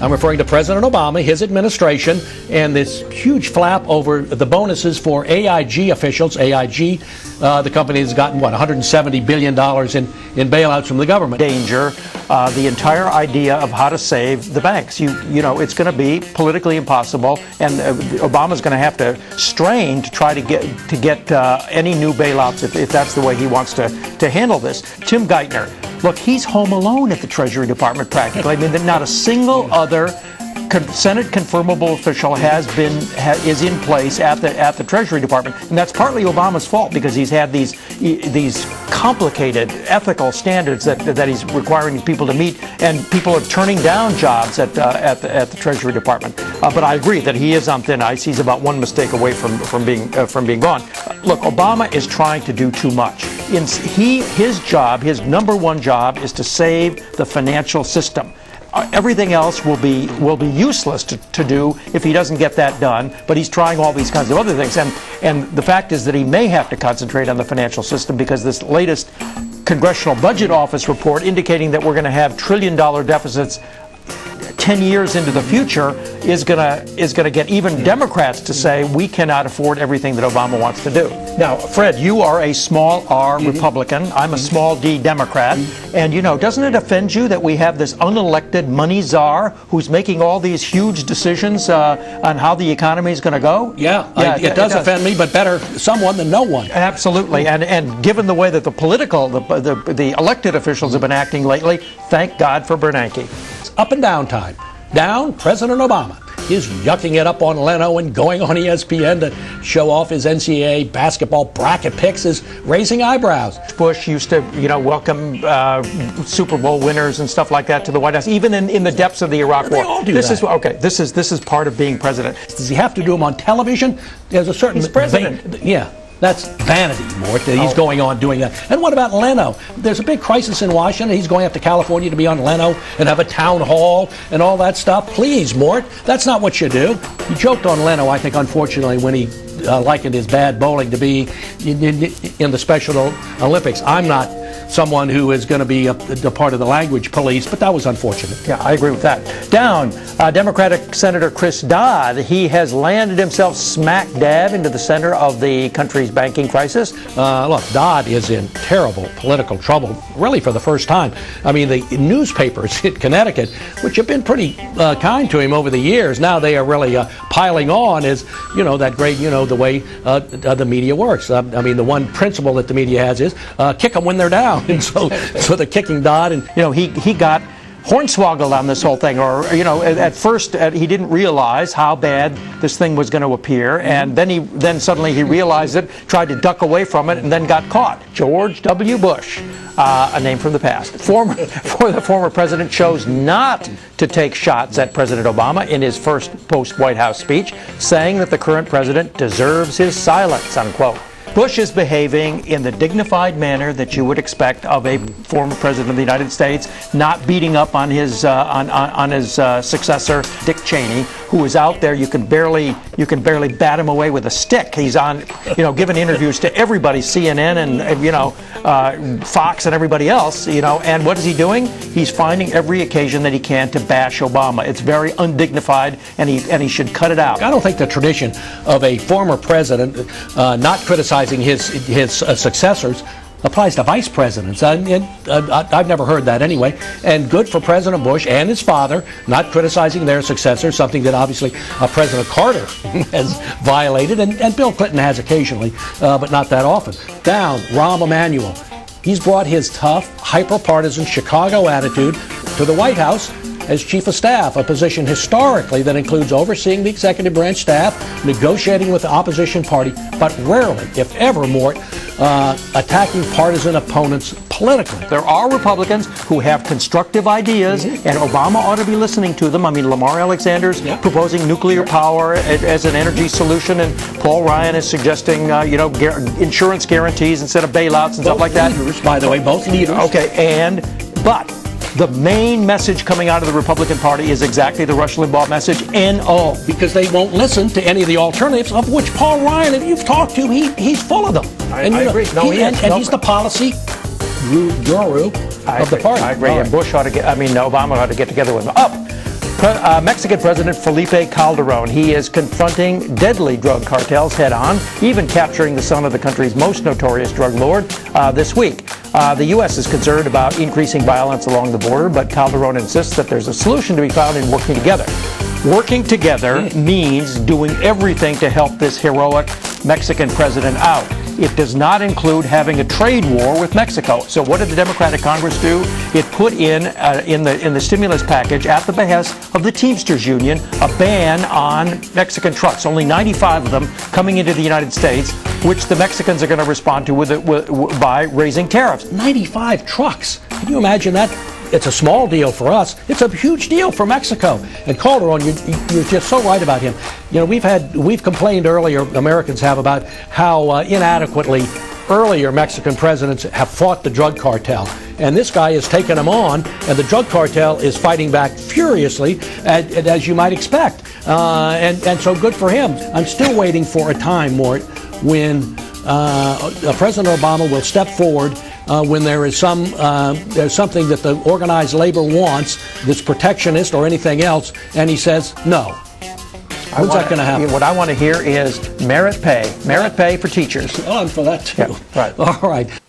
I'm referring to President Obama, his administration, and this huge flap over the bonuses for AIG officials. AIG, the company has gotten, what, $170 billion in bailouts from the government. Danger, the entire idea of how to save the banks. You know, it's going to be politically impossible, and Obama's going to have to strain to try to get any new bailouts if that's the way he wants to handle this. Tim Geithner, look, he's home alone at the Treasury Department practically. I mean, not a single other Senate confirmable official is in place at the Treasury Department, and that's partly Obama's fault because he's had these complicated ethical standards that he's requiring people to meet, and people are turning down jobs at the Treasury Department. But I agree that he is on thin ice. He's about one mistake away from being gone. Look, Obama is trying to do too much. His number one job is to save the financial system. Everything else will be useless to do if he doesn't get that done, but he's trying all these kinds of other things. And the fact is that he may have to concentrate on the financial system because this latest Congressional Budget Office report indicating that we're going to have trillion-dollar deficits 10 years into the future is going to get even Democrats to say we cannot afford everything that Obama wants to do. Now, Fred, you are a small R Republican. I'm a small D Democrat. And, you know, doesn't it offend you that we have this unelected money czar who's making all these huge decisions on how the economy is going to go? Yeah, it does offend me, but better someone than no one. Absolutely. And given the way that the elected officials have been acting lately, thank God for Bernanke. It's up and down time. Down, President Obama is yucking it up on Leno and going on ESPN to show off his NCAA basketball bracket picks, is raising eyebrows. Bush used to, welcome Super Bowl winners and stuff like that to the White House, even in the depths of the Iraq War. They all do that. This is part of being president. Does he have to do them on television? There's a certain... He's president. Yeah. That's vanity, Mort, that he's going on doing that. And what about Leno? There's a big crisis in Washington. He's going up to California to be on Leno and have a town hall and all that stuff. Please, Mort, that's not what you do. You joked on Leno, I think, unfortunately, when he likened his bad bowling to be in the Special Olympics. I'm not someone who is going to be a part of the language police, but that was unfortunate. Yeah, I agree with that. Down, Democratic Senator Chris Dodd, he has landed himself smack dab into the center of the country's banking crisis. Look, Dodd is in terrible political trouble, really for the first time. I mean, the newspapers in Connecticut, which have been pretty kind to him over the years, now they are really piling on as, that great, the way the media works. I mean, the one principle that the media has is kick them when they're down. And so they're kicking Dodd, and he got hornswoggled on this whole thing, or at first he didn't realize how bad this thing was going to appear, and then suddenly he realized it, tried to duck away from it, and then got caught. George W. Bush, a name from the past. The former president chose not to take shots at President Obama in his first post-White House speech, saying that the current president deserves his silence, unquote. Bush is behaving in the dignified manner that you would expect of a former president of the United States, not beating up on his successor, Dick Cheney, who is out there. You can barely bat him away with a stick. He's on, giving interviews to everybody, CNN and Fox and everybody else, and what is he doing? He's finding every occasion that he can to bash Obama. It's very undignified, and he should cut it out. I don't think the tradition of a former president not criticizing his successors applies to vice presidents. I've never heard that anyway. And good for President Bush and his father not criticizing their successors, something that obviously President Carter has violated, and Bill Clinton has occasionally, but not that often. Down, Rahm Emanuel. He's brought his tough, hyper-partisan Chicago attitude to the White House as chief of staff, a position historically that includes overseeing the executive branch staff, negotiating with the opposition party, but rarely, if ever, Mort, attacking partisan opponents politically. There are Republicans who have constructive ideas, and Obama ought to be listening to them. I mean, Lamar Alexander's proposing nuclear power as an energy solution, and Paul Ryan is suggesting, insurance guarantees instead of bailouts and stuff like that. Leaders, by the way, both leaders. Okay, but the main message coming out of the Republican Party is exactly the Rush Limbaugh message, N-O. Because they won't listen to any of the alternatives, of which Paul Ryan, if you've talked to, he's full of them. I agree. He's the policy guru of the party. I agree. And Obama ought to get together with him. Mexican President Felipe Calderón, he is confronting deadly drug cartels head-on, even capturing the son of the country's most notorious drug lord this week. The U.S. is concerned about increasing violence along the border, but Calderón insists that there's a solution to be found in working together. Working together means doing everything to help this heroic Mexican president out. It does not include having a trade war with Mexico. So what did the Democratic Congress do? It put in the stimulus package, at the behest of the Teamsters Union, a ban on Mexican trucks. Only 95 of them coming into the United States, which the Mexicans are going to respond to by raising tariffs. 95 trucks. Can you imagine that? It's a small deal for us. It's a huge deal for Mexico. And Calderon, you're just so right about him. You know, we've complained earlier, Americans have, about how inadequately earlier Mexican presidents have fought the drug cartel. And this guy has taken them on, and the drug cartel is fighting back furiously, as you might expect. And so good for him. I'm still waiting for a time, Mort, when President Obama will step forward when there's something that the organized labor wants that's protectionist or anything else, and he says no. When's that going to happen? What I want to hear is merit pay for teachers. Oh, and for that too. Yeah, right. All right.